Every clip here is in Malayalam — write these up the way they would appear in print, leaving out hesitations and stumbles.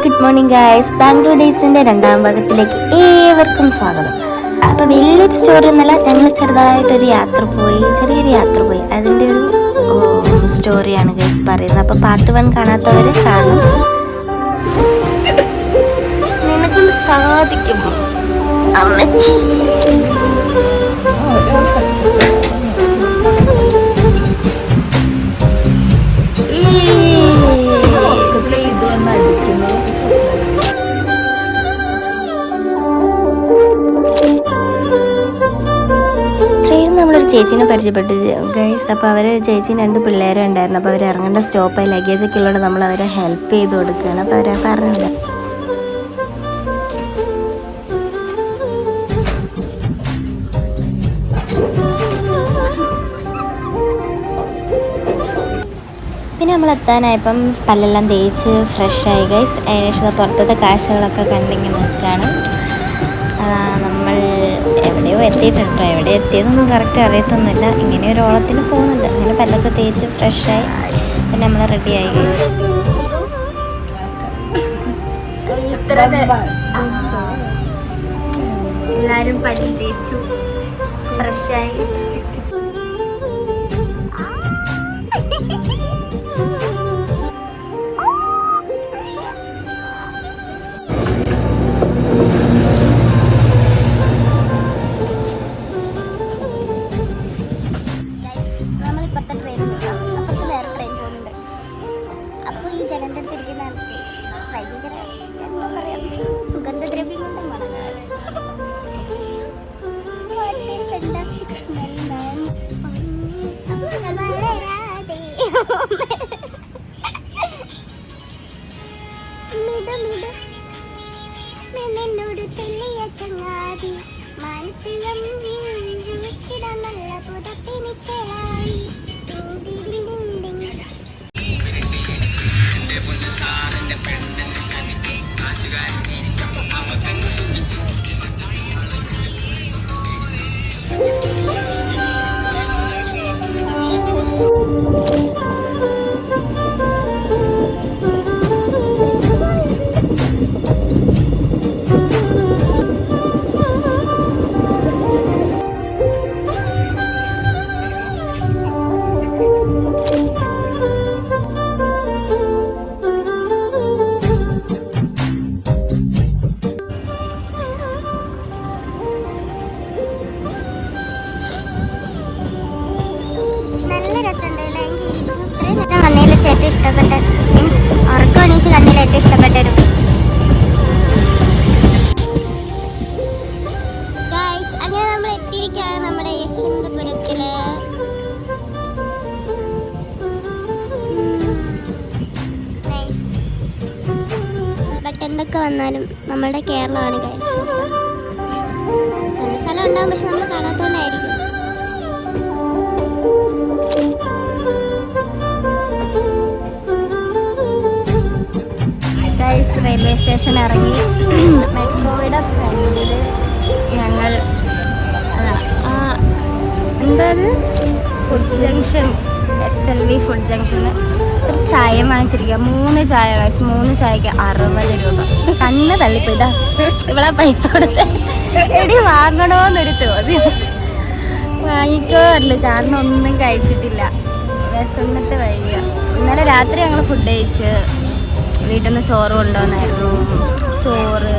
Good morning guys. ബാംഗ്ലൂർ ഡേയ്സിൻ്റെ രണ്ടാം ഭാഗത്തിലേക്ക് ഏവർക്കും സ്വാഗതം. അപ്പോൾ വലിയൊരു സ്റ്റോറി ഒന്നല്ല, ഞങ്ങൾ ചെറിയൊരു യാത്ര പോയി അതിൻ്റെ ഒരു സ്റ്റോറിയാണ് ഗൈസ് പറയുന്നത്. അപ്പോൾ പാർട്ട് 1 കാണാത്തവർ കാണും. നിനക്ക് സാധിക്കുമോ അമ്മച്ചി? നമ്മളൊരു ചേച്ചീനെ പരിചയപ്പെട്ടു ഗൈസ്. അപ്പോൾ അവർ ചേച്ചീന് 2 പിള്ളേരും ഉണ്ടായിരുന്നു. അപ്പോൾ അവർ ഇറങ്ങേണ്ട സ്റ്റോപ്പായി ലഗേജൊക്കെ ഉള്ളതുകൊണ്ട് നമ്മൾ അവരെ ഹെൽപ്പ് ചെയ്ത് കൊടുക്കുകയാണ്. അപ്പോൾ അവരെ പറഞ്ഞില്ല. പിന്നെ നമ്മൾ എത്താനായപ്പം പല്ലെല്ലാം തേച്ച് ഫ്രഷായി ഗൈസ്. അതിനുശേഷം പുറത്തത്തെ കാഴ്ചകളൊക്കെ കണ്ടിങ്ങനെ നിൽക്കുകയാണ്. നമ്മൾ എവിടെയോ എത്തിയിട്ടുണ്ടോ, എവിടെ എത്തിയതൊന്നും കറക്റ്റ് അറിയത്തൊന്നുമില്ല. ഇങ്ങനെ ഒരു ഓളത്തിന് പോകുന്നുണ്ട്. അങ്ങനെ പല്ലൊക്കെ തേച്ച് ഫ്രഷായി പിന്നെ നമ്മൾ റെഡിയായി. എല്ലാവരും പല്ല് തേച്ചു ഫ്രഷായി. സുഗന്ധദ്രവ്യം കൊണ്ട് മണങ്ങൾ. എന്നോട് ചൊല്ലിയ ചങ്ങാതി മാനത്തിയം നല്ല പുതപ്പിനിച്ചലായി. ഏറ്റവും ഇഷ്ടപ്പെട്ട ഉറക്കം എണീച്ച് കണ്ണിൽ ഏറ്റവും ഇഷ്ടപ്പെട്ടൊരു ഗൈസ്. അങ്ങനെ നമ്മൾ എത്തിയിരിക്കുകയാണ് നമ്മുടെ യശ്വന്തപുരത്തില്. ബട്ട് എന്തൊക്കെ വന്നാലും നമ്മുടെ കേരളമാണ് ഗൈസ്. നല്ല സ്ഥലം ഉണ്ടാവും, പക്ഷെ നമ്മൾ കാണാത്തോണ്ടായിരിക്കും. റെയിൽവേ സ്റ്റേഷൻ ഇറങ്ങി മെട്രോയുടെ ഫ്രണ്ടിൽ ഞങ്ങൾ എന്താത് ഫുഡ് ജംഗ്ഷൻ SLV ഫുഡ് ജംഗ്ഷന് ഒരു ചായ വാങ്ങിച്ചിരിക്കുക. 3 ചായ കഴിച്ച് 3 ചായക്ക് 60 രൂപ. കണ്ണ് തള്ളിപ്പോയി. ഇതാ ഇവിടെ പൈസ കൊടുത്ത് എടി വാങ്ങണോന്നൊരു ചോദ്യം. വാങ്ങിക്കാറില്ല, കാരണം ഒന്നും കഴിച്ചിട്ടില്ല, വിശന്നിട്ട് വരിക. ഇന്നലെ രാത്രി ഞങ്ങൾ ഫുഡ് കഴിച്ച് വീട്ടിൽ നിന്ന് ചോറ് കൊണ്ടുവന്നായിരുന്നു. ചോറ്,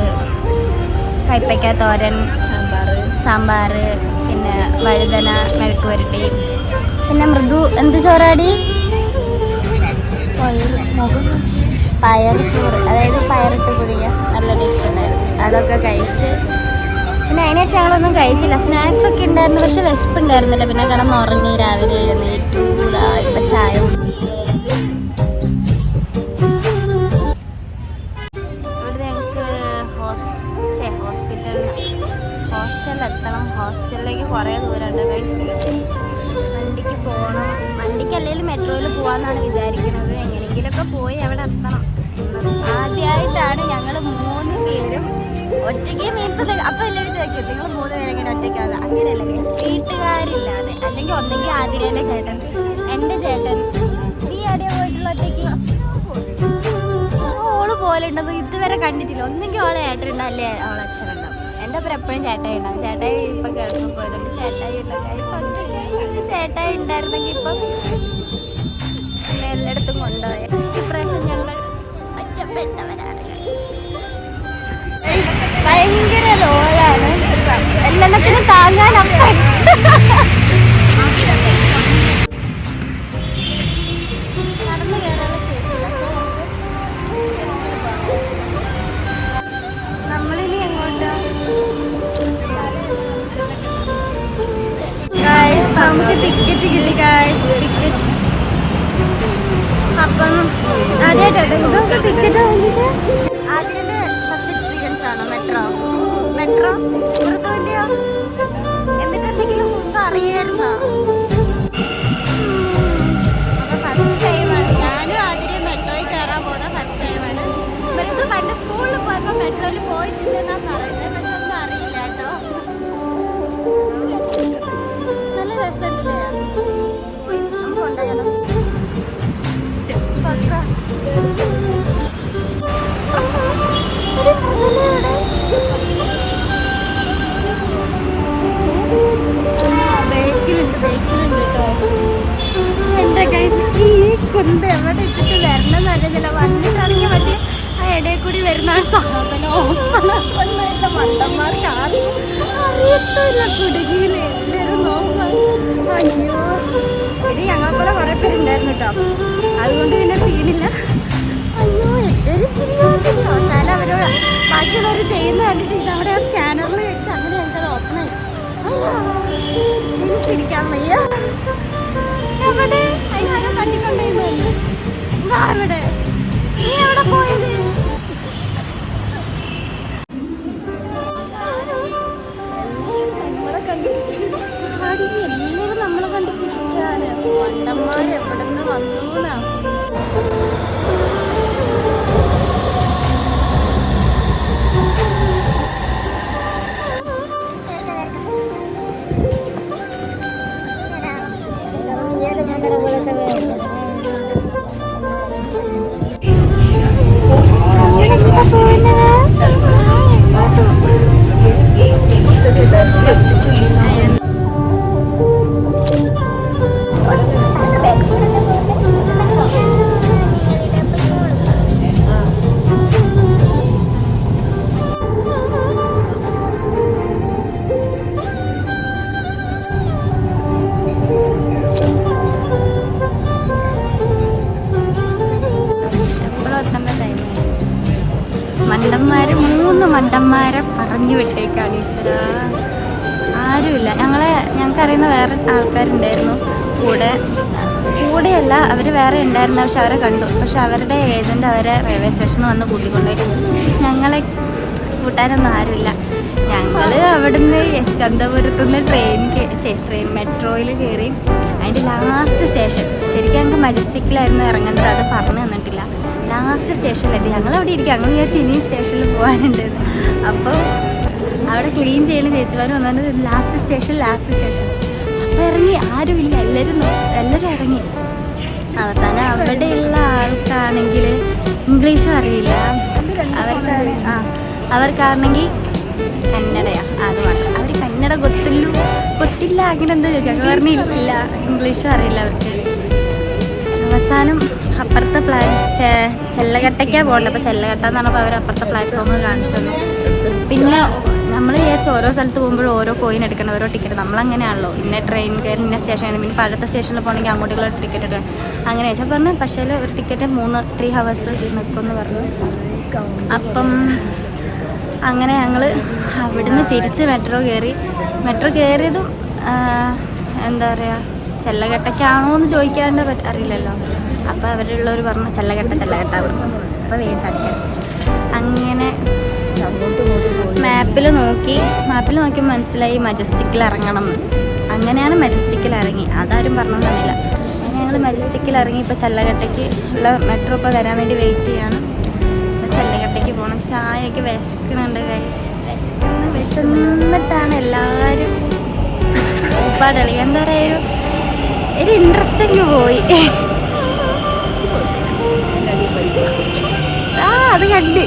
കൈപ്പയ്ക്ക തോരൻ, സാമ്പാർ, പിന്നെ വഴുതന മെഴുക്ക് പുരട്ടി, പിന്നെ മൃദു എന്ത് ചോറാടി, പയർ ചോറ്, അതായത് പയറിട്ട് കുടിക്കുക. നല്ല ടേസ്റ്റ് ഉണ്ടായിരുന്നു. അതൊക്കെ കഴിച്ച് പിന്നെ അതിനുശേഷം ഞങ്ങളൊന്നും കഴിച്ചില്ല. സ്നാക്സ് ഒക്കെ ഉണ്ടായിരുന്നു, പക്ഷെ വിശപ്പുണ്ടായിരുന്നില്ല. പിന്നെ കിടന്നുറങ്ങി. രാവിലെ എഴുന്നേറ്റു. ഇപ്പം ചായ ഹോസ്റ്റലിലെത്തണം. ഹോസ്റ്റലിലേക്ക് കുറേ ദൂരമുണ്ട് ഗൈസ്. വണ്ടിക്ക് പോകണം. വണ്ടിക്ക് അല്ലെങ്കിൽ മെട്രോയിൽ പോകാമെന്നാണ് വിചാരിക്കുന്നത്. എങ്ങനെയെങ്കിലുമൊക്കെ പോയി അവിടെ എത്തണം. ആദ്യമായിട്ടാണ് ഞങ്ങൾ 3 പേരും ഒറ്റയ്ക്ക് മീൻസ്. അപ്പോൾ എല്ലാവരും ചോദിക്കും, നിങ്ങൾ 3 പേരെങ്ങനെ ഒറ്റയ്ക്കാകുക? അങ്ങനെയല്ല ഗൈസ്, വീട്ടുകാരില്ലാതെ. അല്ലെങ്കിൽ ഒന്നെങ്കിൽ ആതിരേൻ്റെ ചേട്ടൻ, എൻ്റെ ചേട്ടൻ. നീ എവിടെയാണ് പോയിട്ടുള്ള ഒറ്റയ്ക്ക്? ഓള് പോലെ ഉണ്ടെന്ന് ഇതുവരെ കണ്ടിട്ടില്ല. ഒന്നെങ്കിൽ അവളെ ഏട്ടനുണ്ടാവും, അല്ലേ അവളെ അച്ഛനുണ്ടാവും. എൻ്റെ അപ്പുറം എപ്പോഴും ചേട്ടായി ഉണ്ടാവും. ചേട്ടായി ഇപ്പം കിടന്നു പോയതുകൊണ്ട് ചേട്ടായി ഇല്ല. ചേട്ടായി ഉണ്ടായിരുന്നെങ്കിൽ ഇപ്പം എല്ലായിടത്തും കൊണ്ടുപോയ. ഇപ്രാവശ്യം ഞങ്ങൾ ഒറ്റപ്പെട്ടവരാണ്. ഭയങ്കര ലോളാണ്, എല്ലാത്തിനും താങ്ങാൻ അപ്പുറം. നടന്നു കയറാനുള്ള ശേഷിയില്ല. നമ്മളിനി എങ്ങോട്ടാ? നമുക്ക് ടിക്കറ്റ് കിട്ടി ഗായ്സ്, ടിക്കറ്റ്. അപ്പം ആദ്യമായിട്ടോ ഇതൊക്കെ ടിക്കറ്റ് വാങ്ങിയിട്ട്. ആദ്യത്തെ ഫസ്റ്റ് എക്സ്പീരിയൻസ് ആണോ മെട്രോ? മൃദുവിൻ്റെയോ? എന്നിട്ട് എന്തെങ്കിലും ഒന്നും അറിയായിരുന്നോ? അപ്പൊ ഫസ്റ്റ് ടൈമാണ് ഞാനും ആദ്യം മെട്രോയിൽ കയറാൻ പോകുന്നത്. ഫസ്റ്റ് ടൈമാണ്. മൃദു പണ്ട് സ്കൂളിൽ പോയപ്പോൾ മെട്രോയിൽ പോയിട്ടുണ്ടെന്നാണ് പറയുന്നത്, പക്ഷെ ഒന്നും അറിയില്ല കേട്ടോ. നല്ല രസമുണ്ടല്ലേ? നമുക്ക് ഉണ്ടായാലോ പക്ക. ബേക്കിലുണ്ട് കേട്ടോ. എൻ്റെ കൈസ് ഈ കുന്ത് എവിടെ ഇട്ടിട്ട് വരണമെന്ന് അറിയുന്നില്ല. വന്നിട്ടാണെങ്കിൽ മറ്റേ ആ ഇടയിൽ കൂടി വരുന്ന ഒരു സാധനോ മണ്ടന്മാർക്ക് ആർക്കും അറിയത്തില്ല. കുടുങ്ങിയിൽ എല്ലാവരും നോക്കുക. അയ്യോ, ഇത് ഞങ്ങളെപ്പോലെ കുറേ പേരുണ്ടായിരുന്നു കേട്ടോ, അതുകൊണ്ട് പിന്നെ സീനില്ല. അയ്യോ, എല്ലാവരും ചിരി. അവസാനം അവരോട് ബാക്കിയുള്ളവർ ചെയ്യുന്ന കണ്ടിട്ട് ഇത് അവിടെ ആ സ്കാനറിൽ വെച്ച് അങ്ങനെ ഞങ്ങൾക്കത് ഓപ്പണായി. ഇനി ചിരിക്കാൻ വയ്യ. എവിടെ അതിനാരോ തട്ടിക്കൊണ്ടേന്നുണ്ട്. എവിടെ നീ എവിടെ പോയത്? എല്ലാവരും നമ്മളെ കണ്ട് ചിരിക്കാണ്. വണ്ടന്മാർ എവിടെ നിന്ന് വന്നൂന്നാ. മണ്ടന്മാരെ പറഞ്ഞു വിട്ടേക്കാണ് ഈശ്വര. ആരുമില്ല. ഞങ്ങൾക്കറിയുന്ന വേറെ ആൾക്കാരുണ്ടായിരുന്നു കൂടെയല്ല, അവർ വേറെ ഉണ്ടായിരുന്നു. പക്ഷെ അവരെ കണ്ടു. പക്ഷെ അവരുടെ ഏജൻറ്റ് അവരെ റെയിൽവേ സ്റ്റേഷനിൽ വന്ന് കൂട്ടിക്കൊണ്ടുപോയി. ഞങ്ങളെ കൂട്ടാനൊന്നും ആരുമില്ല. ഞങ്ങൾ അവിടുന്ന് യശ്വന്തപുരത്തുനിന്ന് ട്രെയിൻ മെട്രോയിൽ കയറി. അതിൻ്റെ ലാസ്റ്റ് സ്റ്റേഷൻ ശരിക്കും ഞങ്ങൾക്ക് മജസ്റ്റിക്കിലായിരുന്നു ഇറങ്ങേണ്ടത്, അത് പറഞ്ഞു തന്നിട്ടില്ല. ലാസ്റ്റ് സ്റ്റേഷനിലെത്തി. ഞങ്ങളവിടെ ഇരിക്കും. ഞങ്ങൾ വിചാരിച്ച് ഇനിയും സ്റ്റേഷനിൽ പോകാനുണ്ട്. അപ്പോൾ അവിടെ ക്ലീൻ ചെയ്യലും ചേച്ചിമാർ വന്നിട്ട് ലാസ്റ്റ് സ്റ്റേഷൻ. അപ്പോൾ ഇറങ്ങി, ആരുമില്ല, എല്ലാവരും ഇറങ്ങി. അവസാനം അവിടെയുള്ള ആൾക്കാണെങ്കിൽ ഇംഗ്ലീഷും അറിയില്ല. അവർക്കാണെങ്കിൽ കന്നഡയാ, അത് മാത്രം. അവർ കന്നഡ കൊത്തില്ല അങ്ങനെ എന്താ ചോദിച്ചാൽ ഞങ്ങൾ പറഞ്ഞില്ല, ഇംഗ്ലീഷും അറിയില്ല അവർക്ക്. അവസാനം അപ്പുറത്തെ ചെല്ലകട്ടയ്ക്കാണ് പോകേണ്ടത്. അപ്പോൾ ചെല്ലകട്ട എന്ന് പറഞ്ഞപ്പോൾ അവർ അപ്പുറത്തെ പ്ലാറ്റ്ഫോമിൽ കാണിച്ചത്. പിന്നെ നമ്മൾ വിചാരിച്ചു ഓരോ സ്ഥലത്ത് പോകുമ്പോഴും ഓരോ കോയിൻ എടുക്കണം, ഓരോ ടിക്കറ്റ്. നമ്മളങ്ങനെയാണല്ലോ, ഇന്ന ട്രെയിൻ കയറി ഇന്ന സ്റ്റേഷനിൽ, പിന്നെ അടുത്ത സ്റ്റേഷനിൽ പോകണമെങ്കിൽ അങ്ങോട്ടുള്ള ടിക്കറ്റ് എടുക്കണം. അങ്ങനെ വെച്ചാൽ പറഞ്ഞു. പക്ഷേ ഒരു ടിക്കറ്റ് 3 ഹവേഴ്സ് നിൽക്കുമെന്ന് പറഞ്ഞു. അപ്പം അങ്ങനെ ഞങ്ങൾ അവിടുന്ന് തിരിച്ച് മെട്രോ കയറിയതും എന്താ പറയുക, ചെല്ലകെട്ടയ്ക്കാണോ എന്ന് ചോദിക്കാണ്ട് അറിയില്ലല്ലോ. അപ്പോൾ അവരുള്ളവർ പറഞ്ഞു ചെല്ലകെട്ട അവിടുന്ന്. അപ്പോൾ വേഗം ചടക്കാൻ. അങ്ങനെ മാപ്പിൽ നോക്കി മനസ്സിലായി മജസ്റ്റിക്കിൽ ഇറങ്ങണം എന്ന്. അങ്ങനെയാണ് മജസ്റ്റിക്കിൽ ഇറങ്ങി. അതാരും പറഞ്ഞു തന്നില്ല. അങ്ങനെ ഞങ്ങൾ മജസ്റ്റിക്കിൽ ഇറങ്ങി. ഇപ്പോൾ ചെല്ലകെട്ടയ്ക്ക് ഉള്ള മെട്രോ ഇപ്പോൾ വരാൻ വേണ്ടി വെയിറ്റ് ചെയ്യാണ്. ഇപ്പോൾ ചെല്ലകെട്ടയ്ക്ക് പോകണം. ചായയൊക്കെ വിശക്കുന്നുണ്ട് ഗൈസ്. വിശന്നിട്ടാണ് എല്ലാവരും ഉപ്പാടളി. എന്താ പറയുക, ഒരു ഇൻട്രസ്റ്റ് അങ്ങ് പോയി. അത് കണ്ട്